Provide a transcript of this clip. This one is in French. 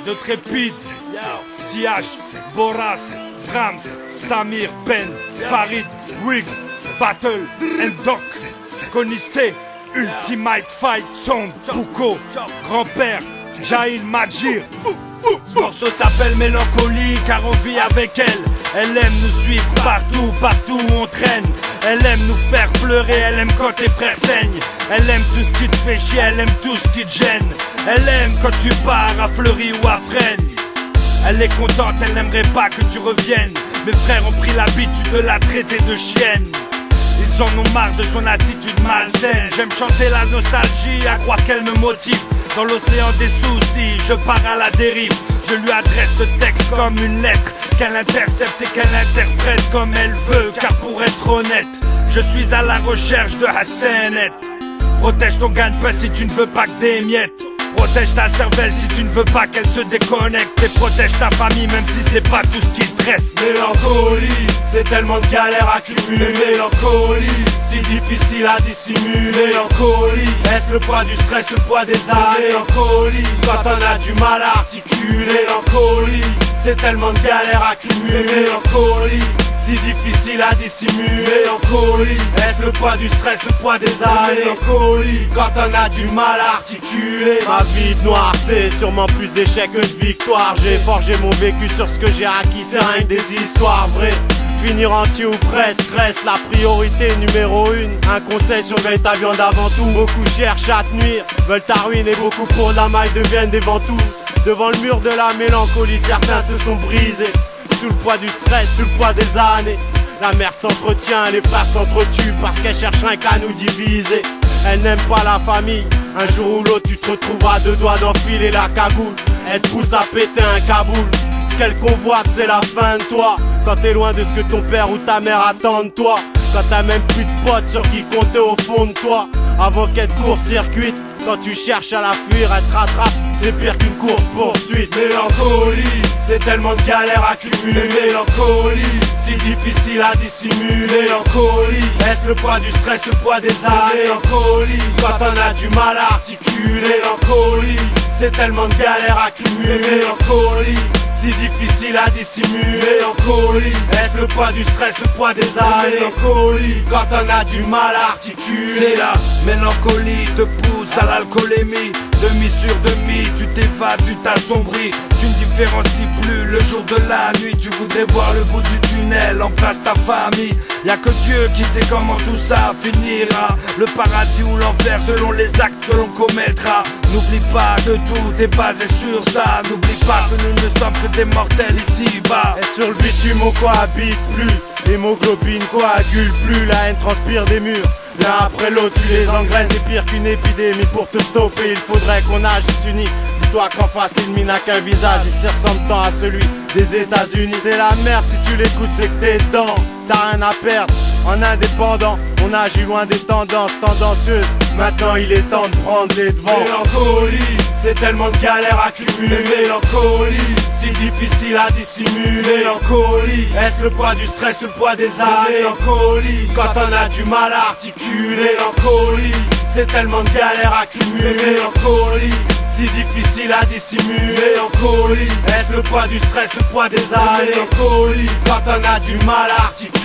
de Trépide, Tiach, Boras, Rams, Samir, Ben, Farid, Riggs, Battle, Doc, Konissé, Ultimate Fight, Song, Bouko, Grand-père, Jail, Majir. Ce morceau s'appelle Mélancolie car on vit avec elle. Elle aime nous suivre partout, partout où on traîne. Elle aime nous faire pleurer, elle aime quand tes frères saignent. Elle aime tout ce qui te fait chier, elle aime tout ce qui te gêne. Elle aime quand tu pars à Fleury ou à Fresnes. Elle est contente, elle n'aimerait pas que tu reviennes. Mes frères ont pris l'habitude de la traiter de chienne. Ils en ont marre de son attitude malsaine. J'aime chanter la nostalgie, à croire qu'elle me motive. Dans l'océan des soucis, je pars à la dérive. Je lui adresse ce texte comme une lettre qu'elle intercepte et qu'elle interprète comme elle veut. Car pour être honnête, je suis à la recherche de Hassanet. Protège ton gagne-pain si tu ne veux pas que des miettes. Protège ta cervelle si tu ne veux pas qu'elle se déconnecte. Et protège ta famille même si c'est pas tout ce qu'il te reste. Mélancolie, c'est tellement de galères accumulées. Mélancolie, si difficile à dissimuler. Mélancolie, est-ce le poids du stress, le poids des années? Mélancolie, quand on a du mal à articuler. Mélancolie, c'est tellement de galères accumulées. Mélancolie, si difficile à dissimuler. Mélancolie, est-ce le poids du stress, le poids des années? Mélancolie, quand on a du mal à articuler. Ma vie de noire, c'est sûrement plus d'échecs que de victoires. J'ai forgé mon vécu sur ce que j'ai acquis, c'est rien que des histoires vraies. Finir entier ou presque reste la priorité numéro 1. Un conseil, surveille ta viande avant tout. Beaucoup cherchent à te nuire, veulent ta ruine et beaucoup pour la maille deviennent des ventouses. Devant le mur de la mélancolie, certains se sont brisés. Sous le poids du stress, sous le poids des années. La merde s'entretient, les frères s'entretuent parce qu'elle cherche rien qu'à nous diviser. Elle n'aime pas la famille, un jour ou l'autre tu te retrouves à deux doigts d'enfiler la cagoule. Elle te pousse à péter un Kaboul. Ce qu'elle convoite c'est la fin de toi. Quand t'es loin de ce que ton père ou ta mère attend de toi. Quand t'as même plus de potes sur qui compter au fond de toi. Avant qu'elle te court-circuite, quand tu cherches à la fuir, elle te rattrape, c'est pire qu'une course-poursuite. Mélancolie, c'est tellement de galères accumulées. Mélancolie, si difficile à dissimuler. Mélancolie, est-ce le poids du stress, le poids des années? Mélancolie, quand on a du mal à articuler. Mélancolie, c'est tellement de galères accumulées. Mélancolie, si difficile à dissimuler. Mélancolie, est-ce le poids du stress, le poids des années? Mélancolie, quand on a du mal à articuler. C'est la mélancolie te pousse à l'alcoolémie. Demi sur demi, tu t'évades, tu t'assombris. Tu ne différencies plus le jour de la nuit. Tu voudrais voir le bout du tunnel, embrasse ta famille. Y'a que Dieu qui sait comment tout ça finira. Le paradis ou l'enfer selon les actes que l'on commettra. N'oublie pas que tout est basé sur ça. N'oublie pas que nous ne sommes que des mortels ici-bas. Et sur le bitume on cohabite plus. L'hémoglobine coagule plus. La haine transpire des murs. L'un après l'autre tu les engraines. T'es pire qu'une épidémie. Pour te stopper il faudrait qu'on agisse unis. Dis-toi qu'en face l'ennemi n'a qu'un visage. Il se ressemble tant à celui des États-Unis. C'est la merde si tu l'écoutes, c'est que t'es dedans. T'as rien à perdre. En indépendant, on agit loin des tendances tendancieuses. Maintenant il est temps de prendre les devants. Mélancolie, c'est tellement de galères accumulées. Mélancolie, si difficile à dissimuler. Mélancolie, est-ce le poids du stress, le poids des années? Mélancolie, quand on a du mal à articuler. Mélancolie, c'est tellement de galères accumulées. Mélancolie, si difficile à dissimuler. Mélancolie, est-ce le poids du stress, le poids des années? Mélancolie, quand on a du mal à articuler.